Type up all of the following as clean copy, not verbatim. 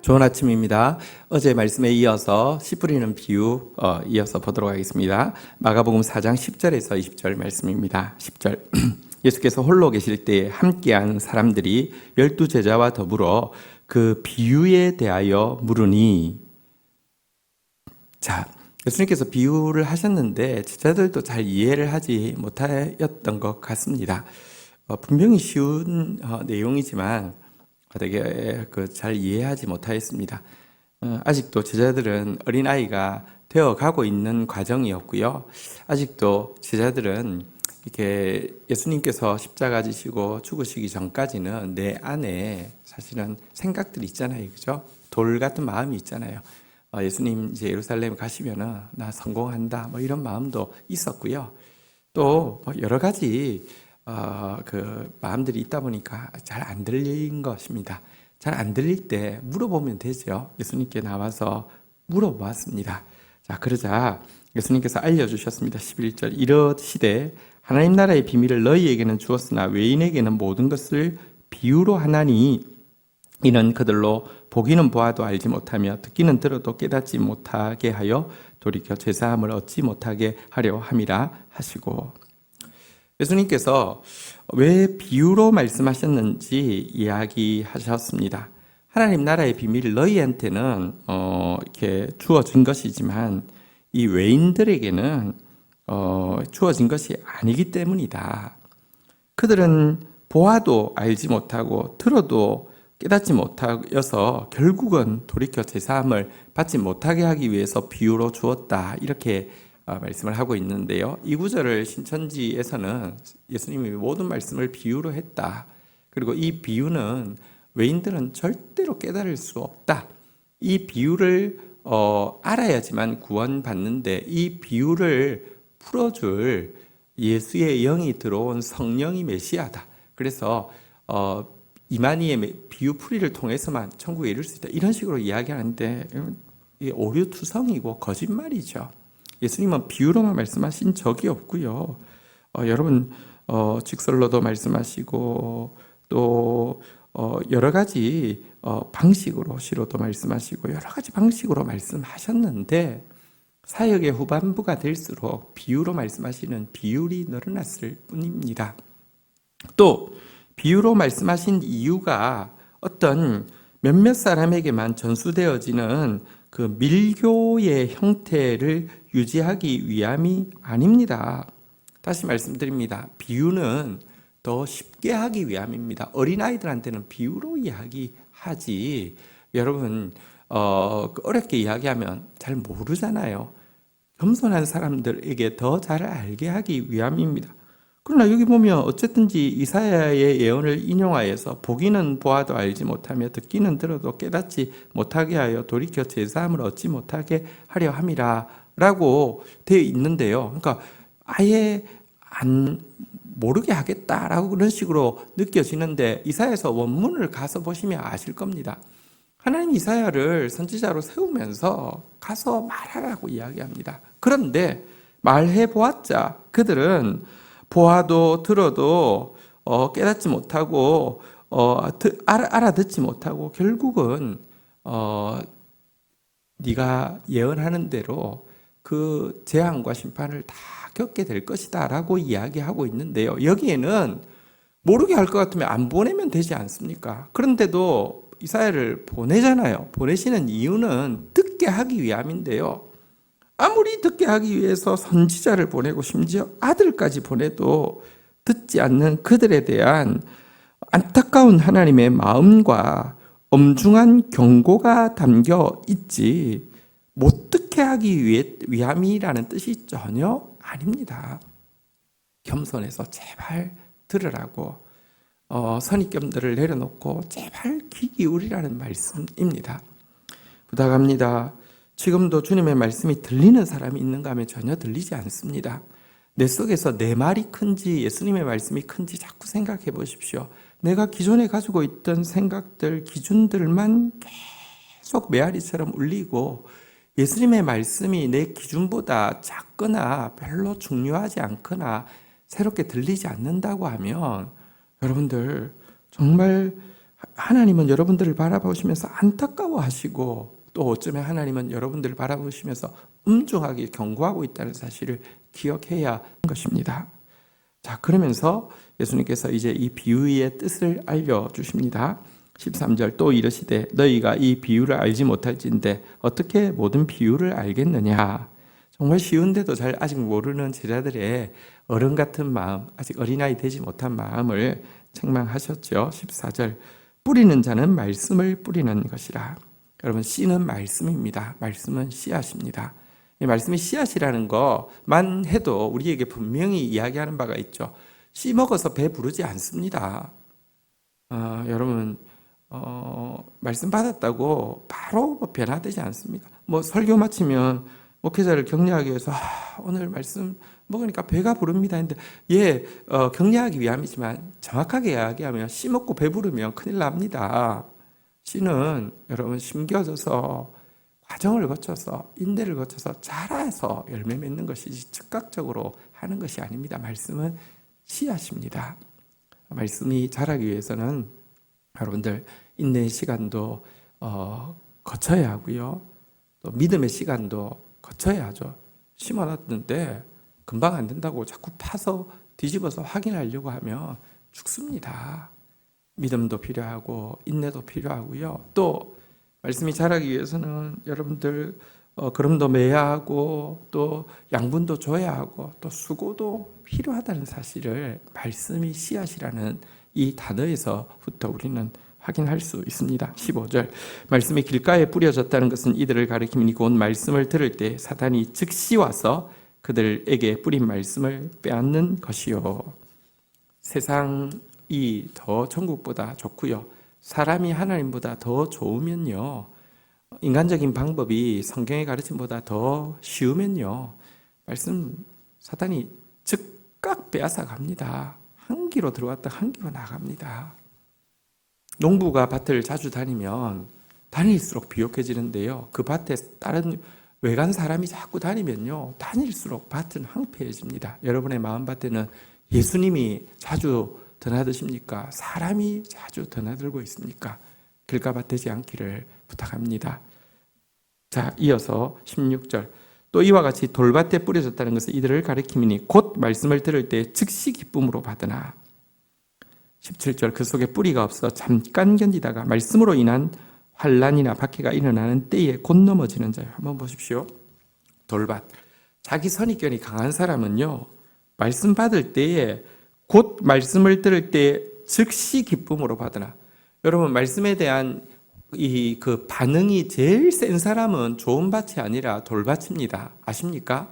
좋은 아침입니다. 어제 말씀에 이어서 씨 뿌리는 비유 이어서 보도록 하겠습니다. 마가복음 4장 10절에서 20절 말씀입니다. 10절 예수께서 홀로 계실 때 함께한 사람들이 12제자와 더불어 그 비유에 대하여 물으니. 자, 예수님께서 비유를 하셨는데 제자들도 잘 이해를 하지 못하였던 것 같습니다. 분명히 쉬운 내용이지만 되게 잘 이해하지 못하였습니다. 아직도 제자들은 어린아이가 되어가고 있는 과정이었고요. 아직도 제자들은 이렇게 예수님께서 십자가 지시고 죽으시기 전까지는 내 안에 사실은 생각들이 있잖아요. 그죠? 돌 같은 마음이 있잖아요. 예수님 이제 예루살렘 가시면은 나 성공한다. 뭐 이런 마음도 있었고요. 또 여러 가지 그 마음들이 있다 보니까 잘 안 들린 것입니다. 잘 안 들릴 때 물어보면 되죠. 예수님께 나와서 물어보았습니다. 자, 그러자 예수님께서 알려주셨습니다. 11절 이르시되 하나님 나라의 비밀을 너희에게는 주었으나 외인에게는 모든 것을 비유로 하나니 이는 그들로 보기는 보아도 알지 못하며 듣기는 들어도 깨닫지 못하게 하여 돌이켜 죄사함을 얻지 못하게 하려 함이라 하시고, 예수님께서 왜 비유로 말씀하셨는지 이야기하셨습니다. 하나님 나라의 비밀이 너희한테는 이렇게 주어진 것이지만 이 외인들에게는 주어진 것이 아니기 때문이다. 그들은 보아도 알지 못하고 들어도 깨닫지 못하여서 결국은 돌이켜 제사함을 받지 못하게 하기 위해서 비유로 주었다. 이렇게 말씀을 하고 있는데요. 이 구절을 신천지에서는 예수님이 모든 말씀을 비유로 했다. 그리고 이 비유는 외인들은 절대로 깨달을 수 없다. 이 비유를 알아야지만 구원받는데 이 비유를 풀어줄 예수의 영이 들어온 성령이 메시아다. 그래서 이만희의 비유 풀이를 통해서만 천국에 이를 수 있다. 이런 식으로 이야기하는데 이게 오류투성이고 거짓말이죠. 예수님은 비유로만 말씀하신 적이 없고요. 여러분 직설로도 말씀하시고 또 여러 가지 방식으로 시로도 말씀하시고 여러 가지 방식으로 말씀하셨는데 사역의 후반부가 될수록 비유로 말씀하시는 비율이 늘어났을 뿐입니다. 또 비유로 말씀하신 이유가 어떤 몇몇 사람에게만 전수되어지는 그 밀교의 형태를 유지하기 위함이 아닙니다. 다시 말씀드립니다. 비유는 더 쉽게 하기 위함입니다. 어린아이들한테는 비유로 이야기하지 여러분 어렵게 이야기하면 잘 모르잖아요. 겸손한 사람들에게 더 잘 알게 하기 위함입니다. 그러나 여기 보면 어쨌든지 이사야의 예언을 인용하여서 보기는 보아도 알지 못하며 듣기는 들어도 깨닫지 못하게 하여 돌이켜 제사함을 얻지 못하게 하려 함이라 라고 되어 있는데요. 그러니까 아예 안 모르게 하겠다라고 그런 식으로 느껴지는데 이사야서 원문을 가서 보시면 아실 겁니다. 하나님 이사야를 선지자로 세우면서 가서 말하라고 이야기합니다. 그런데 말해보았자 그들은 보아도 들어도 깨닫지 못하고 알아듣지 못하고 결국은 네가 예언하는 대로 그 재앙과 심판을 다 겪게 될 것이다 라고 이야기하고 있는데요. 여기에는 모르게 할 것 같으면 안 보내면 되지 않습니까? 그런데도 이사야를 보내잖아요. 보내시는 이유는 듣게 하기 위함인데요. 아무리 듣게 하기 위해서 선지자를 보내고 심지어 아들까지 보내도 듣지 않는 그들에 대한 안타까운 하나님의 마음과 엄중한 경고가 담겨 있지 못 듣게 하기 위함이라는 뜻이 전혀 아닙니다. 겸손해서 제발 들으라고 선입견들을 내려놓고 제발 귀 기울이라는 말씀입니다. 부탁합니다. 지금도 주님의 말씀이 들리는 사람이 있는가 하면 전혀 들리지 않습니다. 내 속에서 내 말이 큰지 예수님의 말씀이 큰지 자꾸 생각해 보십시오. 내가 기존에 가지고 있던 생각들, 기준들만 계속 메아리처럼 울리고 예수님의 말씀이 내 기준보다 작거나 별로 중요하지 않거나 새롭게 들리지 않는다고 하면 여러분들 정말 하나님은 여러분들을 바라보시면서 안타까워하시고 또 어쩌면 하나님은 여러분들을 바라보시면서 엄중하게 경고하고 있다는 사실을 기억해야 하는 것입니다. 자, 그러면서 예수님께서 이제 이 비유의 뜻을 알려주십니다. 13절 또 이르시되 너희가 이 비유를 알지 못할진대 어떻게 모든 비유를 알겠느냐. 정말 쉬운데도 잘 아직 모르는 제자들의 어른 같은 마음, 아직 어린아이 되지 못한 마음을 책망하셨죠. 14절 뿌리는 자는 말씀을 뿌리는 것이라. 여러분, 씨는 말씀입니다. 말씀은 씨앗입니다. 이 말씀이 씨앗이라는 것만 해도 우리에게 분명히 이야기하는 바가 있죠. 씨 먹어서 배 부르지 않습니다. 여러분, 말씀 받았다고 바로 변화되지 않습니다. 설교 마치면 목회자를 격려하기 위해서 오늘 말씀 먹으니까 배가 부릅니다 했는데 격려하기 위함이지만 정확하게 이야기하면 씨 먹고 배부르면 큰일 납니다. 씨는 여러분 심겨져서 과정을 거쳐서 인내를 거쳐서 자라서 열매 맺는 것이지 즉각적으로 하는 것이 아닙니다. 말씀은 씨앗입니다. 말씀이 자라기 위해서는 여러분들 인내의 시간도 거쳐야 하고요. 또 믿음의 시간도 거쳐야 하죠. 심어놨는데 금방 안 된다고 자꾸 파서 뒤집어서 확인하려고 하면 죽습니다. 믿음도 필요하고 인내도 필요하고요. 또 말씀이 자라기 위해서는 여러분들 걸음도 매야 하고 또 양분도 줘야 하고 또 수고도 필요하다는 사실을 말씀이 씨앗이라는 이 단어에서부터 우리는 확인할 수 있습니다. 15절 말씀이 길가에 뿌려졌다는 것은 이들을 가리킴이니 곧 말씀을 들을 때 사단이 즉시 와서 그들에게 뿌린 말씀을 빼앗는 것이요. 세상이 더 천국보다 좋고요. 사람이 하나님보다 더 좋으면요. 인간적인 방법이 성경의 가르침보다 더 쉬우면요. 말씀 사단이 즉각 빼앗아 갑니다. 한 기로 들어왔다 한 기로 나갑니다. 농부가 밭을 자주 다니면 다닐수록 비옥해지는데요. 그 밭에 다른 외간 사람이 자꾸 다니면요. 다닐수록 밭은 황폐해집니다. 여러분의 마음밭에는 예수님이 자주 드나드십니까? 사람이 자주 드나들고 있습니까? 길가밭 되지 않기를 부탁합니다. 자, 이어서 16절 또 이와 같이 돌밭에 뿌려졌다는 것은 이들을 가리킴이니 곧 말씀을 들을 때 즉시 기쁨으로 받으나 17절 그 속에 뿌리가 없어 잠깐 견디다가 말씀으로 인한 환난이나 박해가 일어나는 때에 곧 넘어지는 자요. 한번 보십시오. 돌밭. 자기 선입견이 강한 사람은요. 말씀 받을 때에 곧 말씀을 들을 때 즉시 기쁨으로 받으나. 여러분 말씀에 대한 그 반응이 제일 센 사람은 좋은 밭이 아니라 돌밭입니다. 아십니까?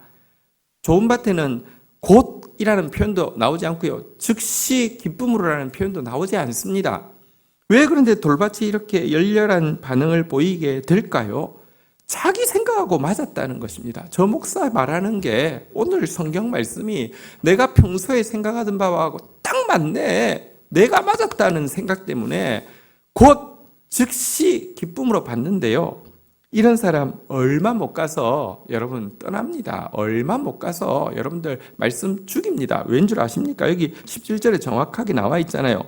좋은 밭에는 곧이라는 표현도 나오지 않고요. 즉시 기쁨으로라는 표현도 나오지 않습니다. 왜 그런데 돌밭이 이렇게 열렬한 반응을 보이게 될까요? 자기 생각하고 맞았다는 것입니다. 저 목사 말하는 게 오늘 성경 말씀이 내가 평소에 생각하던 바하고 딱 맞네. 내가 맞았다는 생각 때문에 곧 즉시 기쁨으로 받는데요. 이런 사람 얼마 못 가서 여러분 떠납니다. 얼마 못 가서 여러분들 말씀 죽입니다. 왠 줄 아십니까? 여기 17절에 정확하게 나와 있잖아요.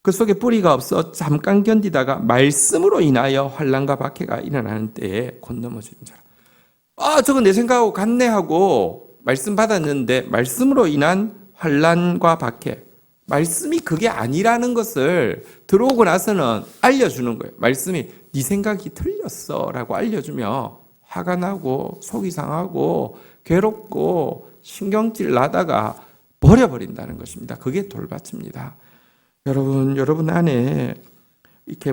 그 속에 뿌리가 없어 잠깐 견디다가 말씀으로 인하여 환난과 박해가 일어나는 때에 곧 넘어지는 자라. 저거 내 생각하고 같네 하고 말씀 받았는데 말씀으로 인한 환난과 박해. 말씀이 그게 아니라는 것을 들어오고 나서는 알려주는 거예요. 말씀이 네 생각이 틀렸어 라고 알려주며 화가 나고 속이 상하고 괴롭고 신경질 나다가 버려버린다는 것입니다. 그게 돌밭입니다. 여러분 안에 이렇게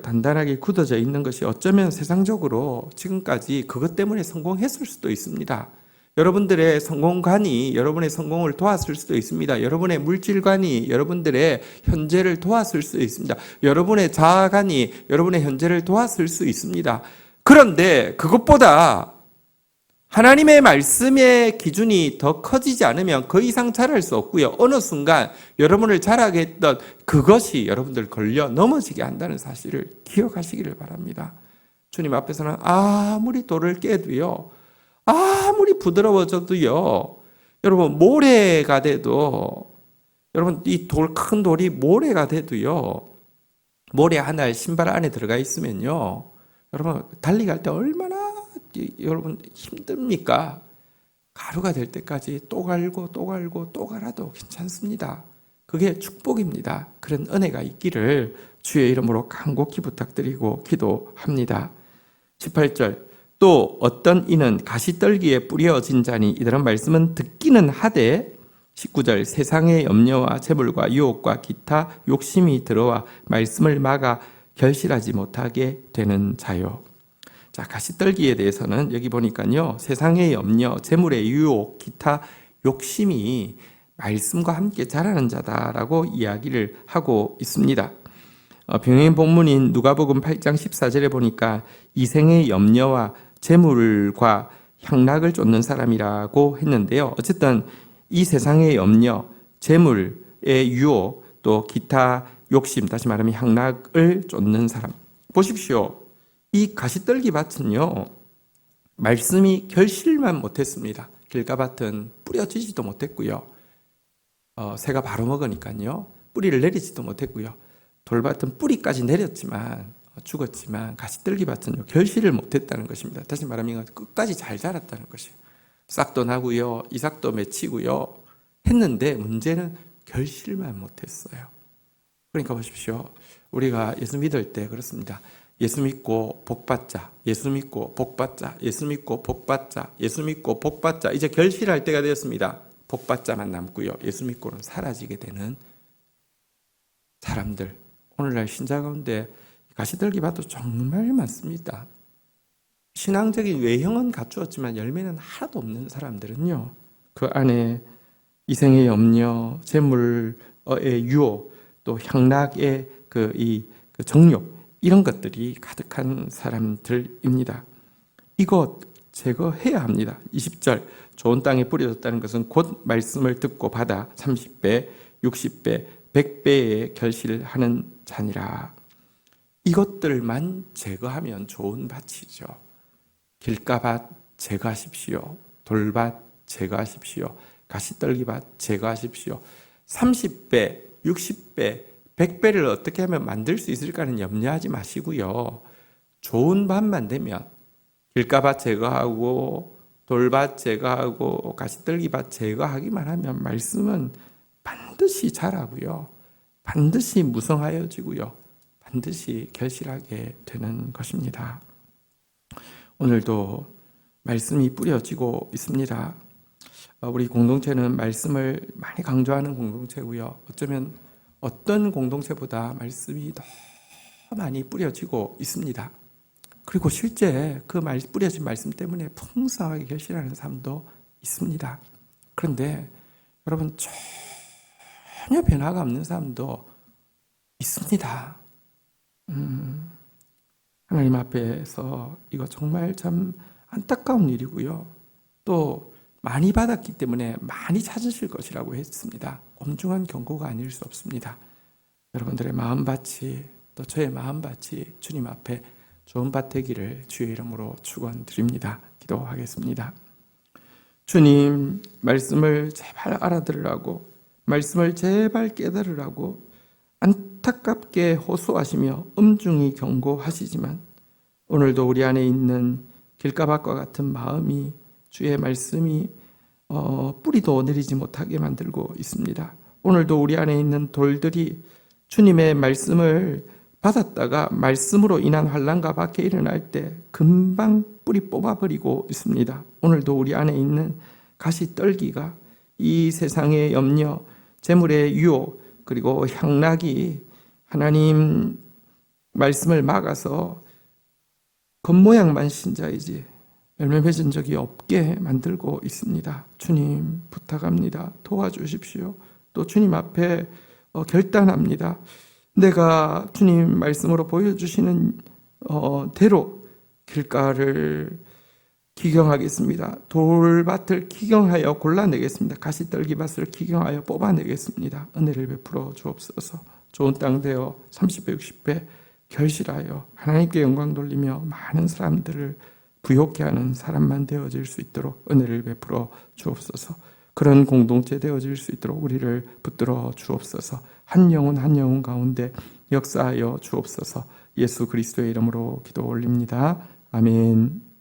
단단하게 굳어져 있는 것이 어쩌면 세상적으로 지금까지 그것 때문에 성공했을 수도 있습니다. 여러분들의 성공관이 여러분의 성공을 도왔을 수도 있습니다. 여러분의 물질관이 여러분들의 현재를 도왔을 수 있습니다. 여러분의 자아관이 여러분의 현재를 도왔을 수 있습니다. 그런데 그것보다 하나님의 말씀의 기준이 더 커지지 않으면 그 이상 자랄 수 없고요. 어느 순간 여러분을 자라게 했던 그것이 여러분들 걸려 넘어지게 한다는 사실을 기억하시기를 바랍니다. 주님 앞에서는 아무리 돌을 깨도요. 아무리 부드러워져도요. 여러분 모래가 돼도 여러분 이 큰 돌이 모래가 돼도요. 모래 하나에 신발 안에 들어가 있으면요, 여러분 달리기 할 때 얼마나 여러분 힘듭니까? 가루가 될 때까지 또 갈고 또 갈고 또 갈아도 괜찮습니다. 그게 축복입니다. 그런 은혜가 있기를 주의 이름으로 간곡히 부탁드리고 기도합니다. 18절, 또 어떤 이는 가시떨기에 뿌려진 자니 이들은 말씀은 듣기는 하되, 19절, 세상의 염려와 재물과 유혹과 기타 욕심이 들어와 말씀을 막아 결실하지 못하게 되는 자요. 자, 가시떨기에 대해서는 여기 보니까요, 세상의 염려, 재물의 유혹, 기타 욕심이 말씀과 함께 자라는 자다라고 이야기를 하고 있습니다. 병행 본문인 누가복음 8장 14절에 보니까 이생의 염려와 재물과 향락을 쫓는 사람이라고 했는데요. 어쨌든 이 세상의 염려, 재물의 유혹, 또 기타 욕심, 다시 말하면 향락을 쫓는 사람. 보십시오. 이 가시떨기 밭은요, 말씀이 결실만 못했습니다. 길가밭은 뿌려지지도 못했고요. 새가 바로 먹으니까요, 뿌리를 내리지도 못했고요. 돌밭은 뿌리까지 내렸지만 죽었지만 가시떨기 밭은 결실을 못했다는 것입니다. 다시 말하면 끝까지 잘 자랐다는 것이에요. 싹도 나고요, 이삭도 맺히고요 했는데 문제는 결실만 못했어요. 그러니까 보십시오. 우리가 예수 믿을 때 그렇습니다. 예수 믿고 복 받자, 예수 믿고 복 받자, 예수 믿고 복 받자, 예수 믿고 복 받자. 이제 결실할 때가 되었습니다. 복 받자만 남고요, 예수 믿고는 사라지게 되는 사람들. 오늘날 신자 가운데 가시떨기 밭도 정말 많습니다. 신앙적인 외형은 갖추었지만 열매는 하나도 없는 사람들은요, 그 안에 이생의 염려, 재물의 유혹, 또 향락의 그 정욕, 이런 것들이 가득한 사람들입니다. 이것 제거해야 합니다. 20절, 좋은 땅에 뿌려졌다는 것은 곧 말씀을 듣고 받아 30배, 60배, 100배의 결실하는 자니라. 이것들만 제거하면 좋은 밭이죠. 길가밭 제거하십시오. 돌밭 제거하십시오. 가시떨기밭 제거하십시오. 30배, 60배, 100배를 어떻게 하면 만들 수 있을까는 염려하지 마시고요. 좋은 밭만 되면 길가밭 제거하고 돌밭 제거하고 가시떨기밭 제거하기만 하면 말씀은 반드시 자라고요, 반드시 무성하여지고요, 반드시 결실하게 되는 것입니다. 오늘도 말씀이 뿌려지고 있습니다. 우리 공동체는 말씀을 많이 강조하는 공동체고요. 어쩌면 어떤 공동체보다 말씀이 더 많이 뿌려지고 있습니다. 그리고 실제 그 뿌려진 말씀 때문에 풍성하게 결실하는 사람도 있습니다. 그런데 여러분, 전혀 변화가 없는 사람도 있습니다. 하나님 앞에서 이거 정말 참 안타까운 일이고요. 또 많이 받았기 때문에 많이 찾으실 것이라고 했습니다. 엄중한 경고가 아닐 수 없습니다. 여러분들의 마음밭이, 또 저의 마음밭이 주님 앞에 좋은 밭 되기를 주의 이름으로 축원드립니다. 기도하겠습니다. 주님, 말씀을 제발 알아들으라고, 말씀을 제발 깨달으라고 안타깝게 호소하시며 엄중히 경고하시지만 오늘도 우리 안에 있는 길가밭과 같은 마음이 주의 말씀이 뿌리도 내리지 못하게 만들고 있습니다. 오늘도 우리 안에 있는 돌들이 주님의 말씀을 받았다가 말씀으로 인한 환난과 박해 일어날 때 금방 뿌리 뽑아버리고 있습니다. 오늘도 우리 안에 있는 가시떨기가 이 세상의 염려, 재물의 유혹, 그리고 향락이 하나님 말씀을 막아서 겉모양만 신자이지 열매 맺은 적이 없게 만들고 있습니다. 주님 부탁합니다. 도와주십시오. 또 주님 앞에 결단합니다. 내가 주님 말씀으로 보여주시는 대로 길가를 기경하겠습니다. 돌밭을 기경하여 골라내겠습니다. 가시떨기밭을 기경하여 뽑아내겠습니다. 은혜를 베풀어 주옵소서. 좋은 땅 되어 30배, 60배 결실하여 하나님께 영광 돌리며 많은 사람들을 부욕케 하는 사람만 되어질 수 있도록 은혜를 베풀어 주옵소서. 그런 공동체 되어질 수 있도록 우리를 붙들어 주옵소서. 한 영혼 한 영혼 가운데 역사하여 주옵소서. 예수 그리스도의 이름으로 기도 올립니다. 아멘.